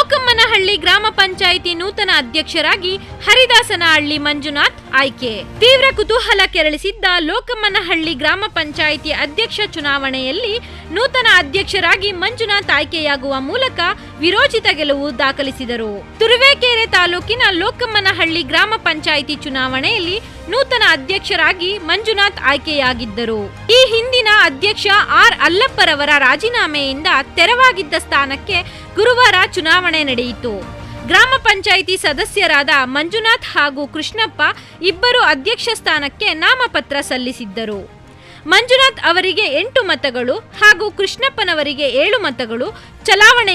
ಲೋಕಮ್ಮನಹಳ್ಳಿ ಗ್ರಾಮ ಪಂಚಾಯಿತಿ ನೂತನ ಅಧ್ಯಕ್ಷರಾಗಿ ಹರಿದಾಸನಹಳ್ಳಿ ಮಂಜುನಾಥ್ ಆಯ್ಕೆ. ತೀವ್ರ ಕುತೂಹಲ ಕೆರಳಿಸಿದ್ದ ಲೋಕಮ್ಮನಹಳ್ಳಿ ಗ್ರಾಮ ಪಂಚಾಯಿತಿ ಅಧ್ಯಕ್ಷ ಚುನಾವಣೆಯಲ್ಲಿ ನೂತನ ಅಧ್ಯಕ್ಷರಾಗಿ ಮಂಜುನಾಥ್ ಆಯ್ಕೆಯಾಗುವ ಮೂಲಕ ವಿರೋಚಿತ ಗೆಲುವು ದಾಖಲಿಸಿದರು. ತುರುವೇಕೆರೆ ತಾಲೂಕಿನ ಲೋಕಮ್ಮನಹಳ್ಳಿ ಗ್ರಾಮ ಪಂಚಾಯಿತಿ ಚುನಾವಣೆಯಲ್ಲಿ ನೂತನ ಅಧ್ಯಕ್ಷರಾಗಿ ಮಂಜುನಾಥ್ ಆಯ್ಕೆಯಾಗಿದ್ದರು. ಈ ಹಿಂದಿನ ಅಧ್ಯಕ್ಷ ಆರ್ ಅಲ್ಲಪ್ಪರವರ ರಾಜೀನಾಮೆಯಿಂದ ತೆರವಾಗಿದ್ದ ಸ್ಥಾನಕ್ಕೆ ಗುರುವಾರ ಚುನಾವಣೆ ನಡೆಯಿತು. ಗ್ರಾಮ ಪಂಚಾಯಿತಿ ಸದಸ್ಯರಾದ ಮಂಜುನಾಥ್ ಹಾಗೂ ಕೃಷ್ಣಪ್ಪ ಇಬ್ಬರು ಅಧ್ಯಕ್ಷ ಸ್ಥಾನಕ್ಕೆ ನಾಮಪತ್ರ ಸಲ್ಲಿಸಿದ್ದರು. ಮಂಜುನಾಥ್ ಅವರಿಗೆ 8 ಮತಗಳು ಹಾಗೂ ಕೃಷ್ಣಪ್ಪನವರಿಗೆ 7 ಮತಗಳು ಚಲಾವಣೆಯ